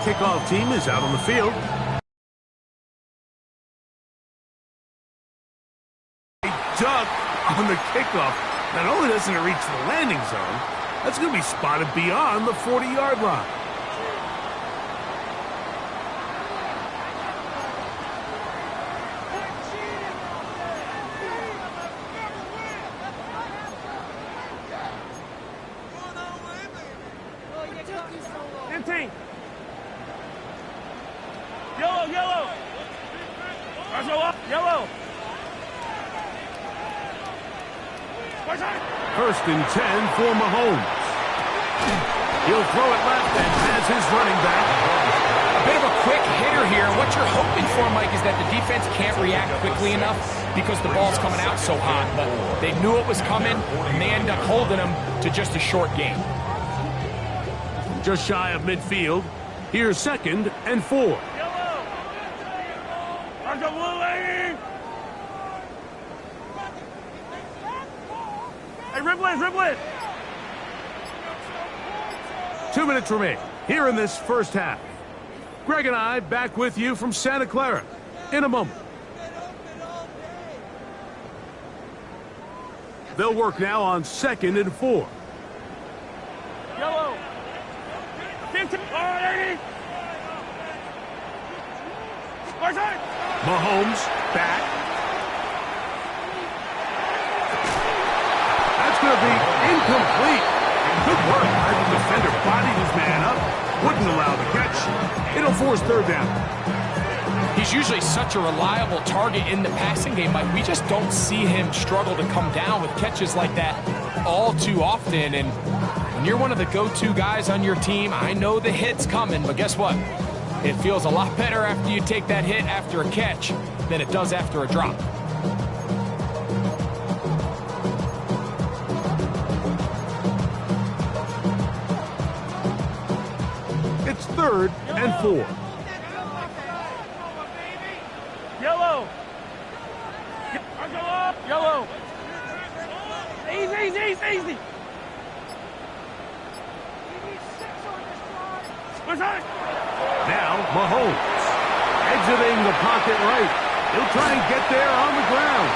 kickoff team is out on the field. A duck on the kickoff. Not only doesn't it reach the landing zone, that's going to be spotted beyond the 40-yard line. Yellow. Yellow. First and 10 for Mahomes. He'll throw it left and has his running back. A bit of a quick hitter here. What you're hoping for, Mike, is that the defense can't react quickly enough because the ball's coming out so hot. But they knew it was coming, and they end up holding them to just a short gain. Just shy of midfield. Here's 2nd and 4. Hey, ribble it. 2 minutes remain here in this first half. Greg and I back with you from Santa Clara in a moment. They'll work now on 2nd and 4. Yellow. 15. Mahomes back. That's going to be incomplete. Good work by the defender. Bodied his man up. Wouldn't allow the catch. It'll force 3rd down. He's usually such a reliable target in the passing game, Mike. We just don't see him struggle to come down with catches like that all too often. And when you're one of the go-to guys on your team, I know the hit's coming, but guess what? It feels a lot better after you take that hit after a catch than it does after a drop. It's 3rd and 4. Yellow. Easy. Now Mahomes exiting the pocket right. He'll try and get there on the ground.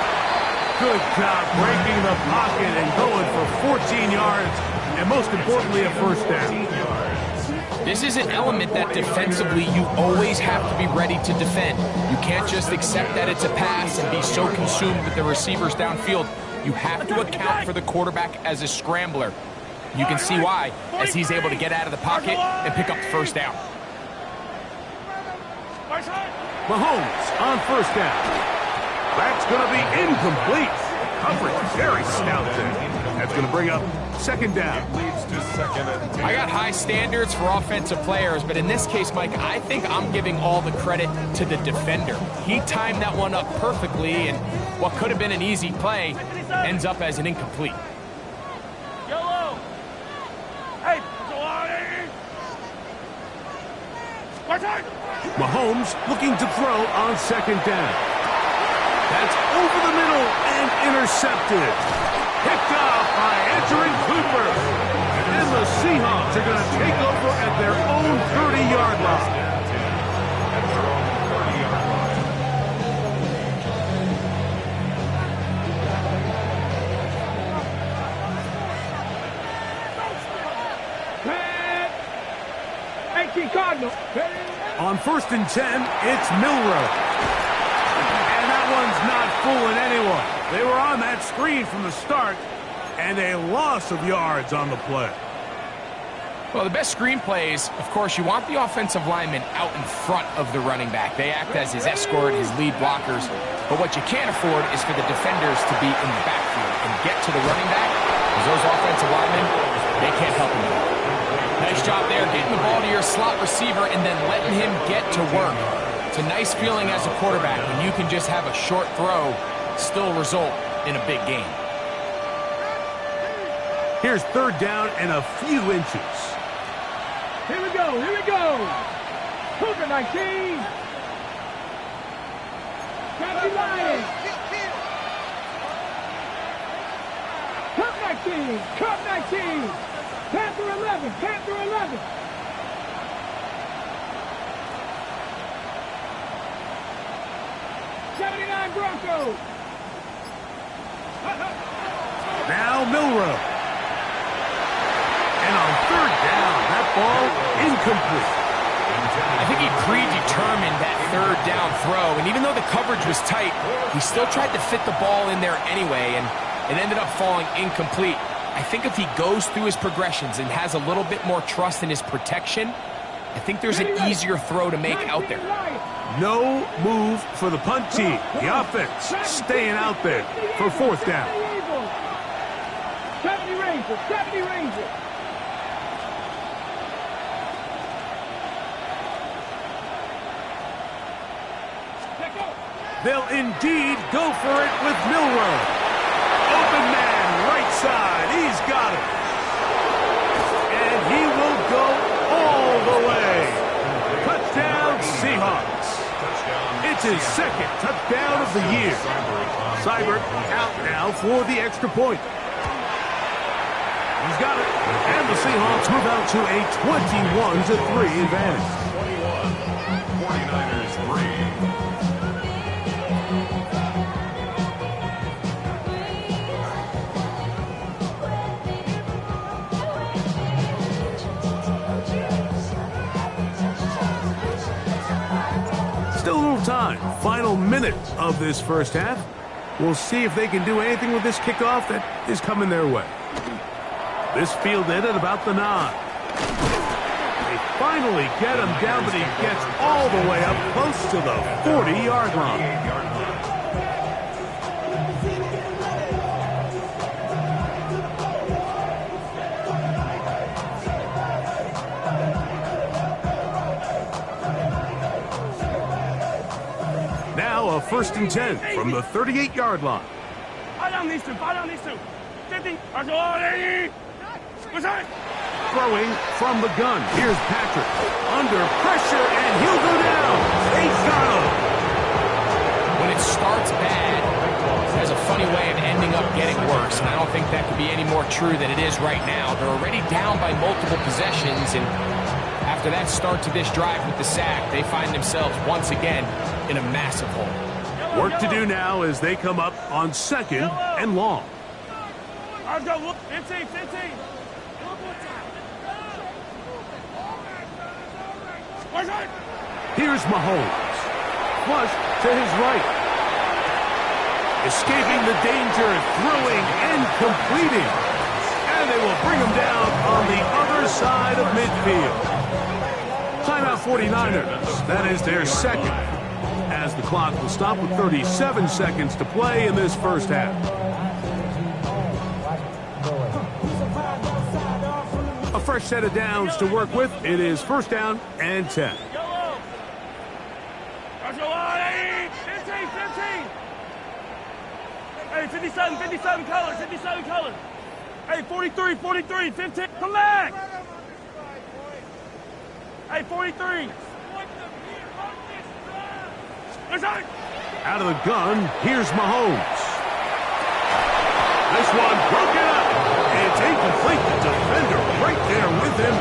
Good job breaking the pocket and going for 14 yards, and most importantly, a 1st down. This is an element that defensively you always have to be ready to defend. You can't just accept that it's a pass and be so consumed with the receivers downfield. You have to account for the quarterback as a scrambler. You can see why, as he's able to get out of the pocket and pick up the 1st down. Mahomes on 1st down. That's going to be incomplete. Coverage very stout there. That's going to bring up 2nd down. I got high standards for offensive players, but in this case, Mike, I think I'm giving all the credit to the defender. He timed that one up perfectly, and what could have been an easy play ends up as an incomplete. Yellow. Hey, Mahomes looking to throw on 2nd down. That's over the middle and intercepted. Picked off by Anthony Cooper. And the Seahawks are going to take over at their own 30-yard line. On 1st and 10, it's Milrow. And that one's not fooling anyone. They were on that screen from the start, and a loss of yards on the play. Well, the best screen plays, of course, you want the offensive lineman out in front of the running back. They act as his escort, his lead blockers. But what you can't afford is for the defenders to be in the backfield and get to the running back, because those offensive linemen, they can't help him out. Nice job there, getting the ball to your slot receiver and then letting him get to work. It's a nice feeling as a quarterback when you can just have a short throw still result in a big game. Here's 3rd down and a few inches. Here we go. Cougar 19. Captain Lions. Cup 19. Panther 11. Broncos. Now Milrow. And on third down, that ball incomplete. I think he predetermined that third down throw, and even though the coverage was tight, he still tried to fit the ball in there anyway, and it ended up falling incomplete. I think if he goes through his progressions and has a little bit more trust in his protection, I think there's an easier throw to make out there. No move for the punt team. The offense staying out there for fourth down. 70 Rangers, 70 Rangers. They'll indeed go for it with Milrow. Open man, right side. He's got it. And he will go all the way. Touchdown, Seahawks. It's his second touchdown of the year. Seibert out now for the extra point. He's got it. And the Seahawks move out to a 21-3 advantage. 49ers 3. Still a little time. Final minute of this first half. We'll see if they can do anything with this kickoff that is coming their way. This fielded at about the 9. They finally get him down, but he gets all the way up close to the 40-yard line. Now a 1st and 10 from the 38-yard line. Fight on these two, fight on these two. 50. Throwing from the gun. Here's Patrick. Under pressure, and he'll go down. They got him. When it starts bad, it has a funny way of ending up getting worse, and I don't think that could be any more true than it is right now. They're already down by multiple possessions, and after that start to this drive with the sack, they find themselves once again in a massive hole. Work to do now as they come up on 2nd and long. Let's go, 15, 15. Here's Mahomes. Flush to his right. Escaping the danger, throwing and completing. And they will bring him down on the other side of midfield. Timeout 49ers. That is their second. As the clock will stop with 37 seconds to play in this first half. A fresh set of downs to work with. It is 1st down and 10. 15, 15. Hey, 57, 57 colors, 57 colors. Hey, 43, 43, 15. Come back. Hey, 43. Out of the gun, here's Mahomes. This one broken up. It's incomplete. The defender right there with him.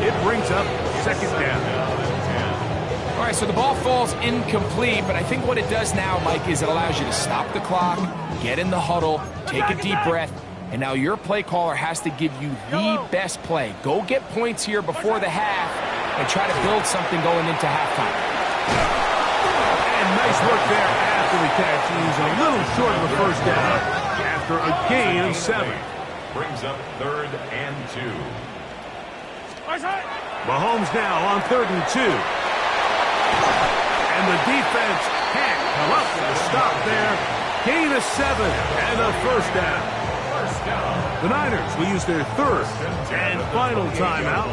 It brings up 2nd down. All right, so the ball falls incomplete, but I think what it does now, Mike, is it allows you to stop the clock, get in the huddle, take a deep breath, and now your play caller has to give you the best play. Go get points here before the half and try to build something going into halftime. And nice work there after the catch. He's a little short of the 1st down after a gain of 7. Brings up 3rd and 2. Mahomes now on 3rd and 2. And the defense can't come up with a stop there. Gain of 7 and a 1st down. The Niners will use their 3rd and final timeout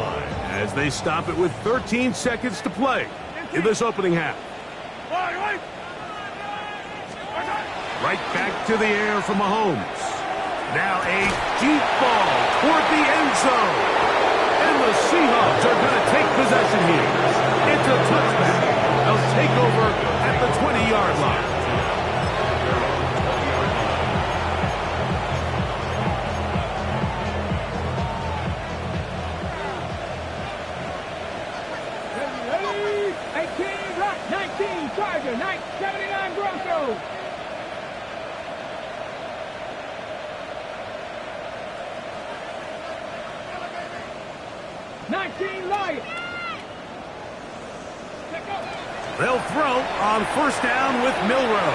as they stop it with 13 seconds to play in this opening half. Right back to the air for Mahomes. Now a deep ball toward the end zone. And the Seahawks are going to take possession here. It's a touchback. They'll take over at the 20-yard line. Ready? 18, Rock, 19, Charger, 79 Broncos. 19 Lions. They'll throw on first down with Milroe.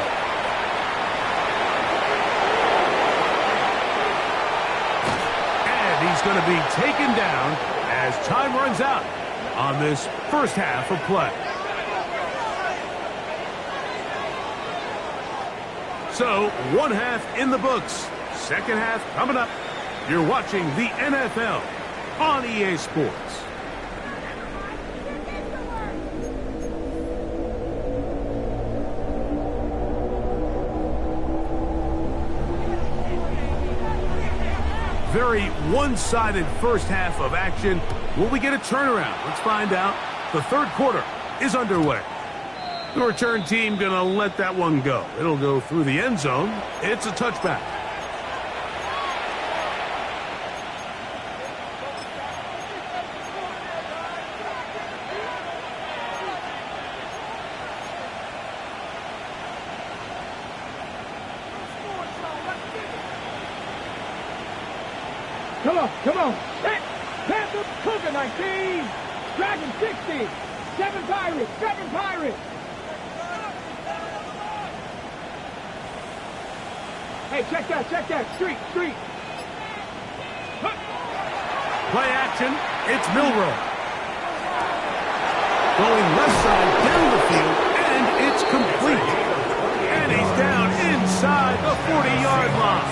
And he's going to be taken down as time runs out on this first half of play. So, one half in the books. Second half coming up. You're watching the NFL on EA Sports. Very one-sided first half of action. Will we get a turnaround? Let's find out. The third quarter is underway. The return team going to let that one go. It'll go through the end zone. It's a touchback. Come on. Panther, Cougar 19. Dragon 60. 7 Pirates. Hey, check that. Street. Play action. It's Milroe. Going left side down the field, and it's complete. And he's down inside the 40-yard line.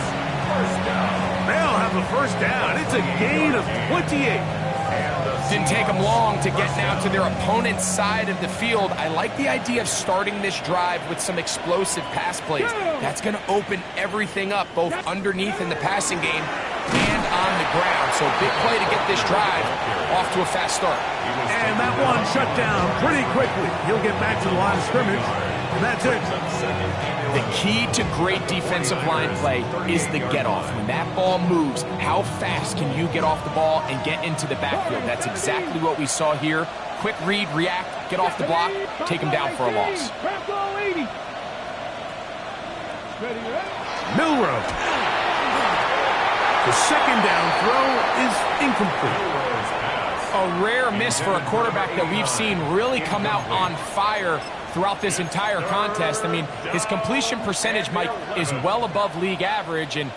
They'll have a first down. It's a gain of 28. Didn't take them long to get now to their opponent's side of the field. I like the idea of starting this drive with some explosive pass plays. That's going to open everything up, both underneath in the passing game and on the ground. So big play to get this drive off to a fast start. And that one shut down pretty quickly. He'll get back to the line of scrimmage, and that's it. The key to great defensive line play is the get-off. When that ball moves, how fast can you get off the ball and get into the backfield? That's exactly what we saw here. Quick read, react, get off the block, take him down for a loss. Milroe. The second down throw is incomplete. A rare miss for a quarterback that we've seen really come out on fire throughout this entire contest. I mean, his completion percentage, Mike, is well above league average, and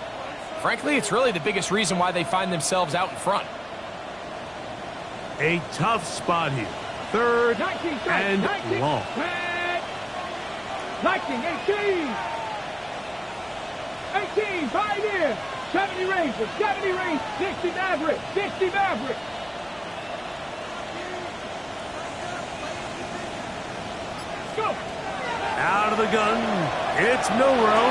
frankly, it's really the biggest reason why they find themselves out in front. A tough spot here. Third and long. 18, Pioneer. 70 Rangers, 60 Maverick. Go. Out of the gun, it's Milroe,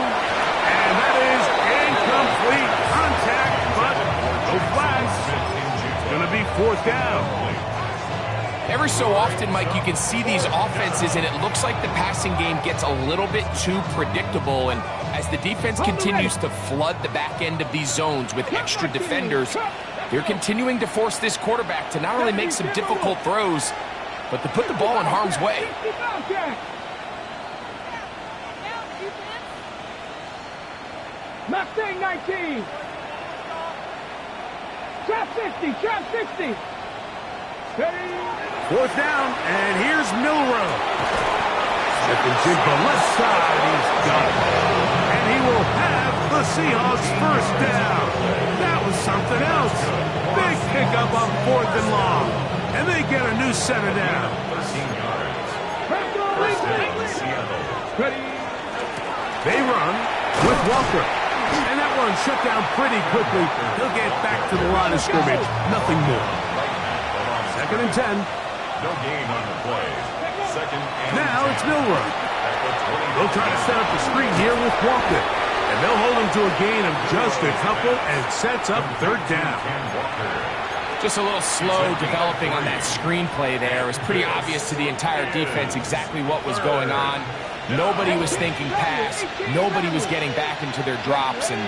and that is incomplete contact, but no flags. It's going to be fourth down. Every so often, Mike, you can see these offenses, and it looks like the passing game gets a little bit too predictable, and as the defense continues to flood the back end of these zones with extra defenders, they're continuing to force this quarterback to not only make some difficult throws, but to put the ball in harm's way. Mustang 19. Trap 60. Fourth down, and here's Milroe. Stepping to the left side, he's got it. And he will have the Seahawks first down. That was something else. Big pickup on fourth and long. And they get a new set of down. They run with Walker. And that one shut down pretty quickly. He'll get back to the line of scrimmage. Nothing more. Second and 10. No gain on the play. Second and now it's Milroe. They'll try to set up the screen here with Walker. And they'll hold him to a gain of just a couple and sets up third down. Just a little slow developing on that screenplay there. It was pretty obvious to the entire defense exactly what was going on. Nobody was thinking pass. Nobody was getting back into their drops, and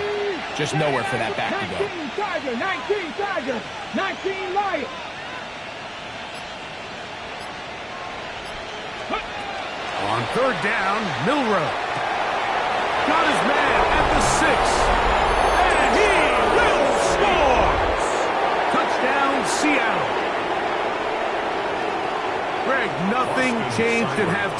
just nowhere for that back to go. 19 Tiger, 19 Lion. On third down, Milroe. Got his man at the 6. And he will score! Touchdown, Seattle.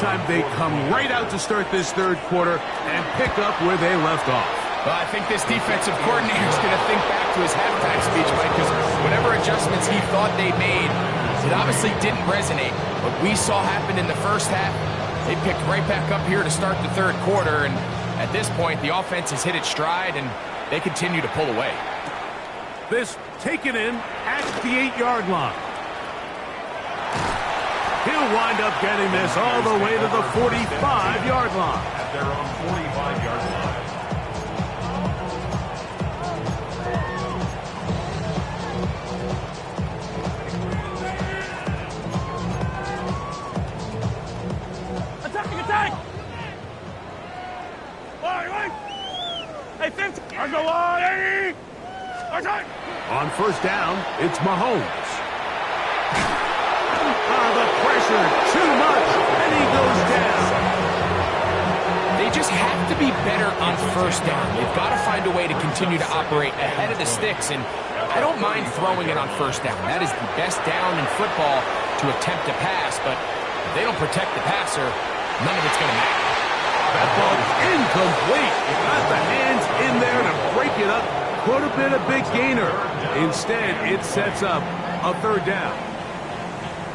time they come right out to start this third quarter and pick up where they left off. Well, I think this defensive coordinator is going to think back to his halftime speech, Mike, because whatever adjustments he thought they made, it obviously didn't resonate. What we saw happen in the first half, they picked right back up here to start the third quarter, and at this point, the offense has hit its stride, and they continue to pull away. This taken in at the 8-yard line. He'll wind up getting this all the way to the 45-yard line. At their own 45-yard line. Attack! Hey, 50! I go on, 80! Attack! On first down, it's Mahomes. The pressure, too much, and he goes down. They just have to be better on first down. They've got to find a way to continue to operate ahead of the sticks, and I don't mind throwing it on first down. That is the best down in football to attempt to pass, but if they don't protect the passer, none of it's going to matter. That ball incomplete. Got the hands in there to break it up. Could have been a big gainer. Instead, it sets up a third down.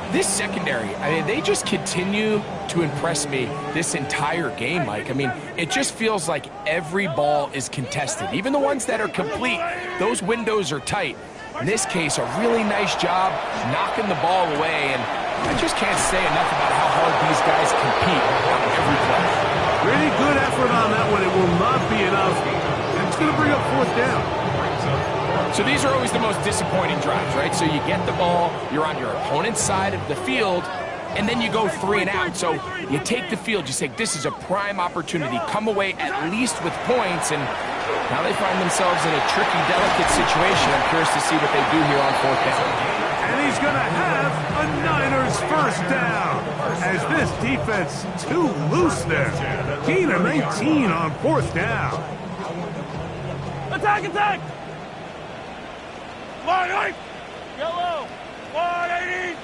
This secondary, I mean, they just continue to impress me this entire game, Mike. I mean, it just feels like every ball is contested. Even the ones that are complete, those windows are tight. In this case, a really nice job knocking the ball away, and I just can't say enough about how hard these guys compete on every play. Pretty good effort on that one. It will not be enough. And it's going to bring up fourth down. So these are always the most disappointing drives, right? So you get the ball, you're on your opponent's side of the field, and then you go 3 and out. So you take the field, you say, this is a prime opportunity. Come away at least with points, and now they find themselves in a tricky, delicate situation. I'm curious to see what they do here on fourth down. And he's going to have a Niners first down, as this defense too loose there. Gain of 19 on fourth down. Attack! Line! Yellow! 180!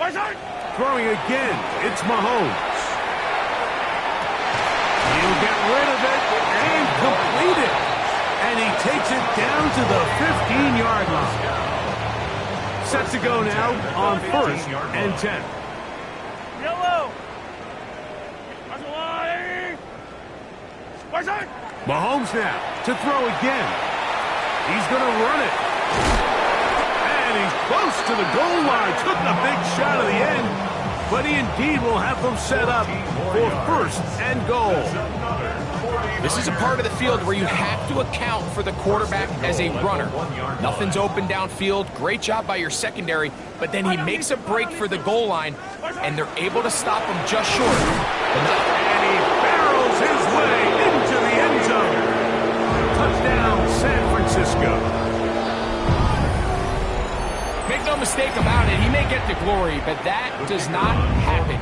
Attack! Throwing again, it's Mahomes. He'll get rid of it and complete it. And he takes it down to the 15-yard line. Set to go now on first and 10. Yellow! Mahomes now to throw again. He's going to run it. And he's close to the goal line. Took a big shot at the end. But he indeed will have them set up for first and goal. This is a part of the field where you have to account for the quarterback as a runner. Nothing's open downfield. Great job by your secondary. But then he makes a break for the goal line, and they're able to stop him just short. And he barrels his way into the end zone. Touchdown, San Francisco. Make no mistake about it, he may get the glory, but that does not happen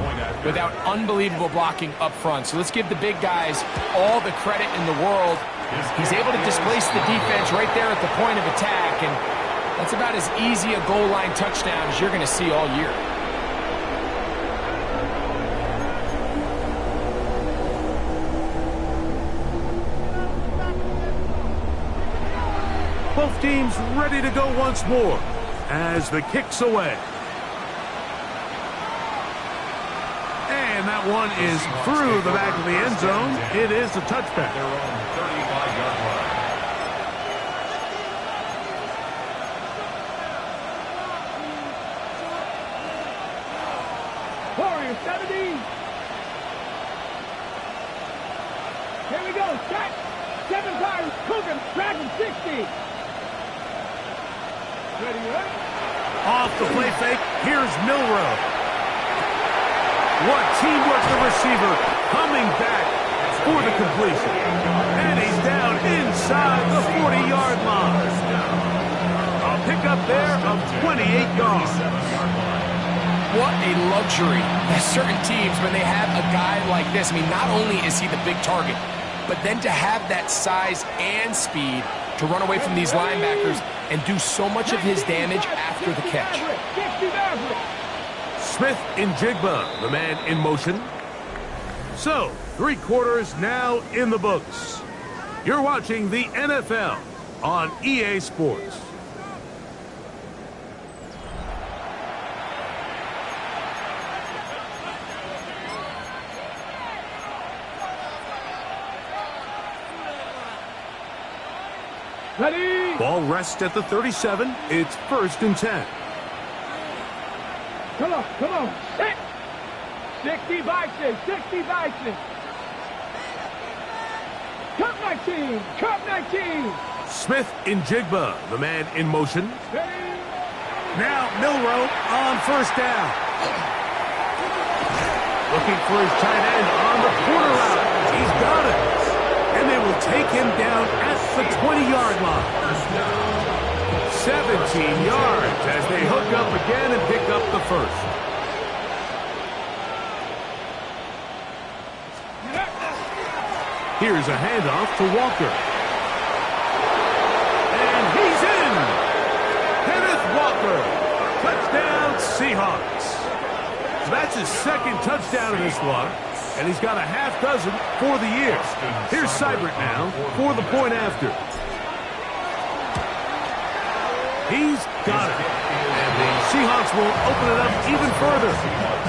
without unbelievable blocking up front. So let's give the big guys all the credit in the world. He's able to displace the defense right there at the point of attack, and that's about as easy a goal line touchdown as you're going to see all year. Both teams ready to go once more as the kick's away. And that one is through the back of the end zone. It is a touchback. Their own 35-yard line. Warrior 70. Here we go. Check. 7 Pirates. Coogan. Dragon 60. Ready? Off the play fake, here's Milrow. What teamwork, the receiver coming back for the completion. And he's down inside the 40-yard line. A pickup there of 28 yards. What a luxury. There's certain teams, when they have a guy like this, I mean, not only is he the big target, but then to have that size and speed to run away from these linebackers and do so much of his damage after the catch. Smith in Jigba, the man in motion. So, 3 quarters now in the books. You're watching the NFL on EA Sports. Ready? Ball rests at the 37. It's 1st and 10. Come on, come on. 60 Bison, 60 Bison. Cup 19, Cup 19. Smith in Jigba, the man in motion. Ready? Now Milrow on 1st down. Looking for his tight end on the corner route. He's got it. And they will take him down at the 20-yard line. 17 yards as they hook up again and pick up the first. Here's a handoff to Walker. And he's in! Kenneth Walker. Touchdown, Seahawks. So that's his 2nd touchdown of this one. And he's got a half dozen for the year. Here's Seibert now for the point after. He's got it. And the Seahawks will open it up even further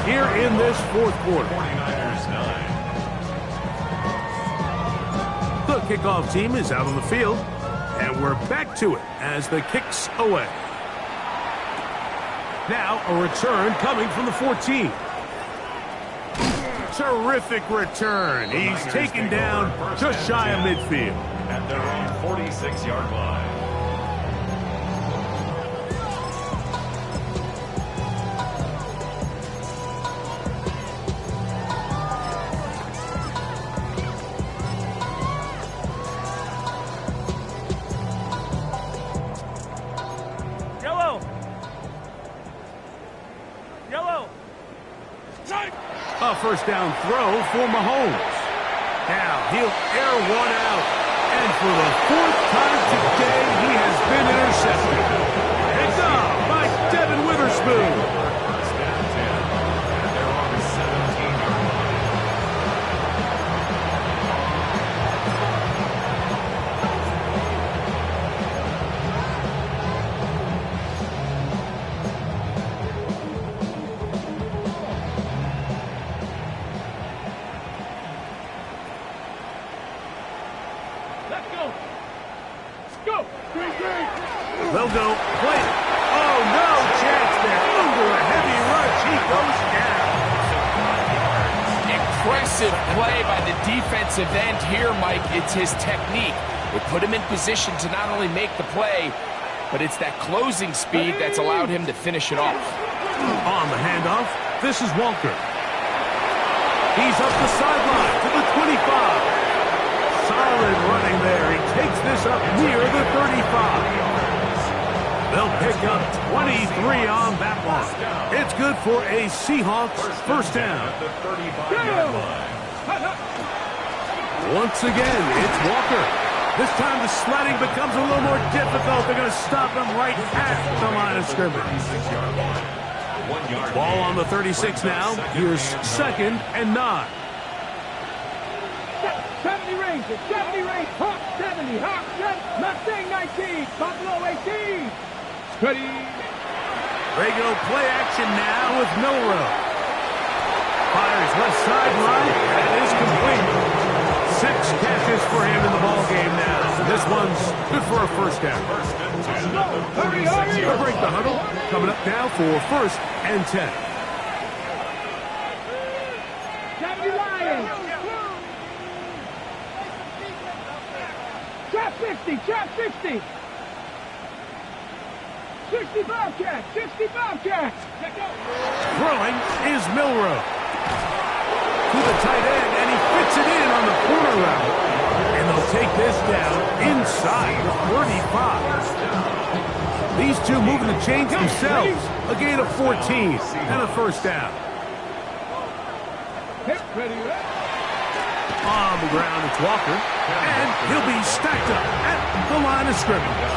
here in this 4th quarter. 49ers 9. The kickoff team is out on the field, and we're back to it as the kick's away. Now a return coming from the 14. Terrific return. He's taken down just shy of midfield. At their own 46-yard line. A 1st down throw for Mahomes. Now he'll air one out. And for the 4th time today, he has been intercepted. Picked up by Devin Witherspoon. First and 10. At their own 17-yard line. Let's go. Let's go. They'll go play it. Oh, no chance there. Under a heavy rush, he goes down. Impressive play by the defensive end here, Mike. It's his technique. It put him in position to not only make the play, but it's that closing speed that's allowed him to finish it off. On the handoff, this is Walker. He's up the sideline to the 25. Solid running there. He takes this up near the 35. They'll pick up 23 on that one. It's good for a Seahawks 1st down. At the 35-yard line. Once again, it's Walker. This time the sledding becomes a little more difficult. They're going to stop him right at the line of scrimmage. 36-yard line. 1 yard. Ball on the 36 now. Here's 2nd and 9. 70 range, 70 range, Hawk 70, Hawk 7, Mustang 19, Buffalo 18. Ready? They go play action now with Milrow. Fires left sideline. That is complete. 6 catches for him in the ball game now. This one's good for a 1st down. First and 10 at the Hurry, 46 hurry. They'll break the huddle. Coming up now for 1st and 10. 70 Lions. Trap 60, trap 60. 60 Bobcats, 60 Bobcats. Let's go. Throwing is Milrow. To the tight end, and he fits it in on the corner route. And they'll take this down inside the 35. These two moving the chains themselves. A gain of 14 and a 1st down. Hip, ready, ready. On the ground, it's Walker. And he'll be stacked up at the line of scrimmage.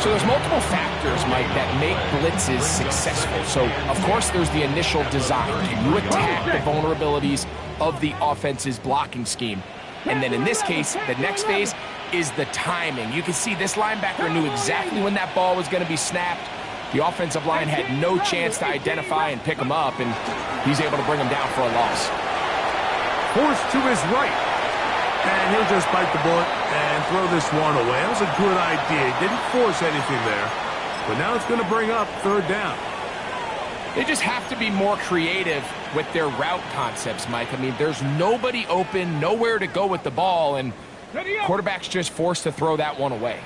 So there's multiple factors, Mike, that make blitzes successful. So, of course, there's the initial design. Can you attack the vulnerabilities of the offense's blocking scheme. And then in this case, the next phase is the timing. You can see this linebacker knew exactly when that ball was going to be snapped. The offensive line had no chance to identify and pick him up, and he's able to bring him down for a loss. Forced to his right. And he'll just bite the bullet and throw this one away. That was a good idea. He didn't force anything there. But now it's going to bring up third down. They just have to be more creative with their route concepts, Mike. I mean, there's nobody open, nowhere to go with the ball, and quarterback's just forced to throw that one away.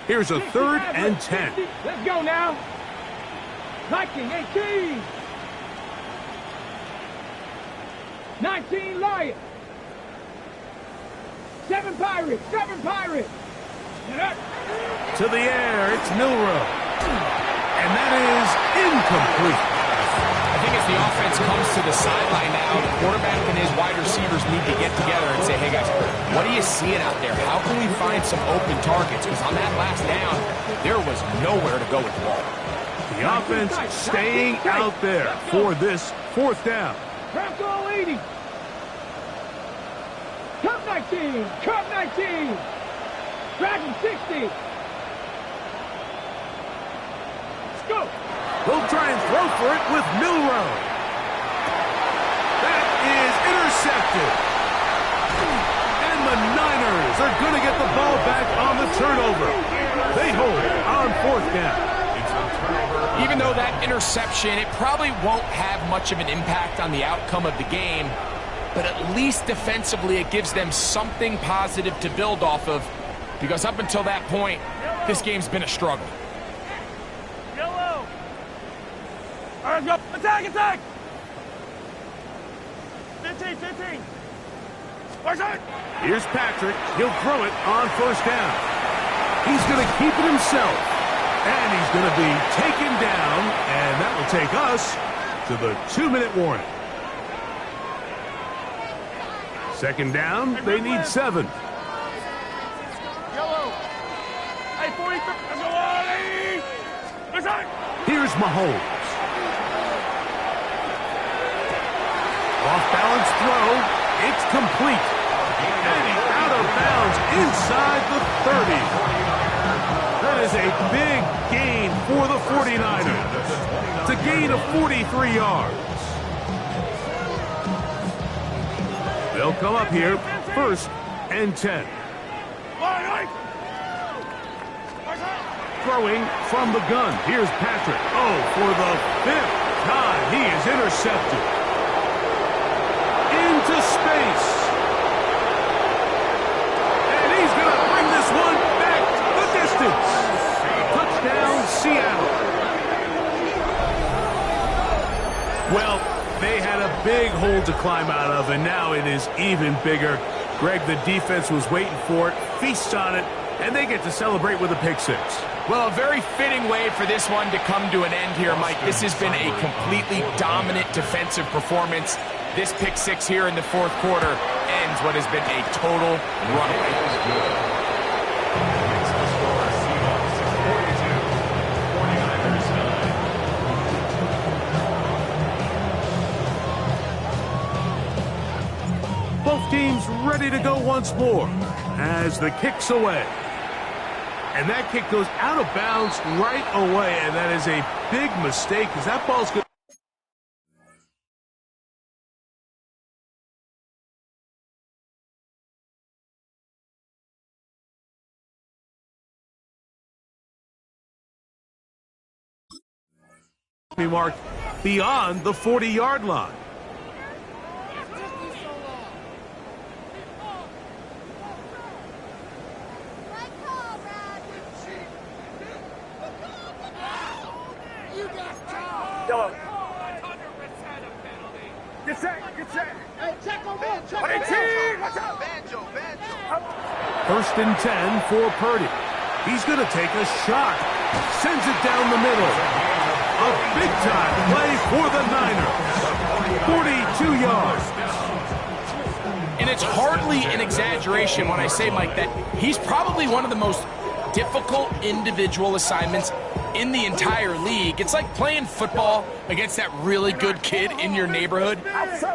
Here's a 3rd and 10. Let's go now. 19-18. 19 Lions. 7 Pirates. 7 Pirates. To the air, it's Milroe. And that is incomplete. I think as the offense comes to the sideline now, the quarterback and his wide receivers need to get together and say, hey guys, what are you seeing out there? How can we find some open targets? Because on that last down, there was nowhere to go with the ball. The offense staying out there for this 4th down. Bronco 80. Cup 19. Cup 19. Dragon 60. Let's go. He'll try and throw for it with Milroe. That is intercepted. And the Niners are going to get the ball back on the turnover. They hold on 4th down. Even though that interception, it probably won't have much of an impact on the outcome of the game, but at least defensively it gives them something positive to build off of, because up until that point, this game's been a struggle. Yellow. All right, let's go. Attack, attack. 15, 15. Here's Patrick. He'll throw it on 1st down. He's going to keep it himself. And he's going to be taken down, and that will take us to the 2-minute warning. 2nd down, they need 7. Yellow. Hey, 43. Let's go. Here's Mahomes. Off-balance throw. It's complete. And he's out of bounds inside the 30. That is a big gain for the 49ers. It's a gain of 43 yards. They'll come up here 1st and 10. Throwing from the gun. Here's Patrick. Oh, for the 5th time, he is intercepted. Into space. And he's going to bring this one back the distance. Touchdown, Seattle. Well, they had a big hole to climb out of, and now it is even bigger. Greg, the defense was waiting for it, feasts on it, and they get to celebrate with a pick 6. Well, a very fitting way for this one to come to an end here, Mike. This has been a completely dominant defensive performance. This pick 6 here in the 4th quarter ends what has been a total runaway. Both teams ready to go once more as the kick's away. And that kick goes out of bounds right away, and that is a big mistake because that ball's going to be marked beyond the 40-yard line. Yellow. Get set, get set. Hey, check on ball, check on ball. Watch out. Banjo. 1st and 10 for Purdy. He's going to take a shot. Sends it down the middle. A big-time play for the Niners. 42 yards. And it's hardly an exaggeration when I say, Mike, that he's probably one of the most difficult individual assignments in the entire league. It's like playing football against that really good kid in your neighborhood.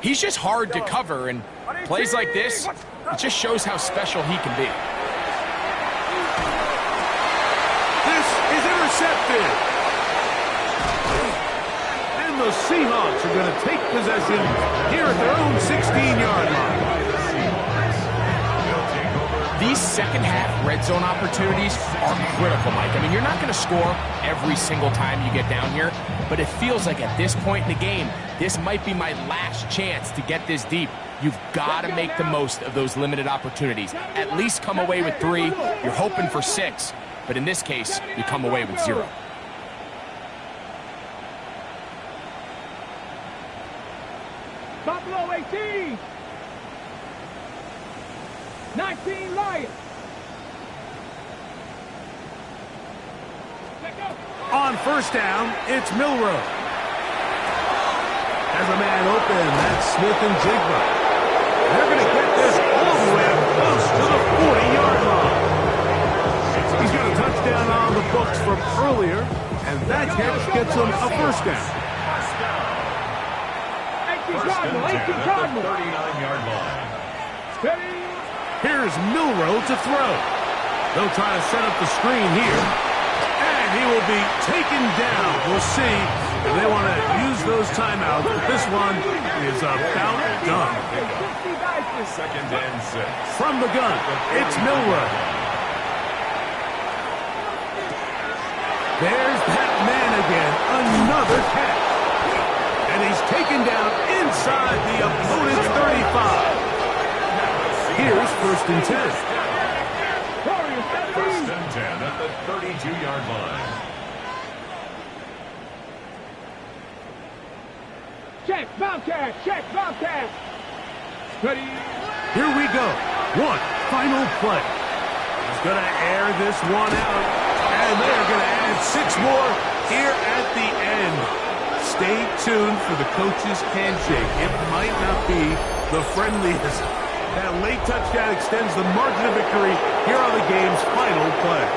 He's just hard to cover, and plays like this, it just shows how special he can be. This is intercepted. And the Seahawks are going to take possession here at their own 16-yard line. These second-half red zone opportunities are critical, Mike. I mean, you're not going to score every single time you get down here, but it feels like at this point in the game, this might be my last chance to get this deep. You've got to make the most of those limited opportunities. At least come away with 3. You're hoping for 6, but in this case, you come away with 0. Buffalo 18. 19 Lions. On first down, it's Milroe. Has a man open. That's Smith and Jigba. They're going to get this all the way close to the 40-yard line. He's got a touchdown on the books from earlier, and that catch gets him a first down. 18 Cardinal, 18 Cardinal. 39-yard line. Steady. Here's Milroe to throw. They'll try to set up the screen here. And he will be taken down. We'll see if they want to use those timeouts. But this one is about done. Second and 6. From the gun, it's Milroe. There's that man again. Another catch. And he's taken down inside the opponent's 35. Here's first and 10. First and 10 at the 32-yard line. Check, Bobcat, check, Bobcat. Ready. Here we go. One final play. He's going to air this one out. And they're going to add 6 more here at the end. Stay tuned for the coach's handshake. It might not be the friendliest. That late touchdown extends the margin of victory here on the game's final play.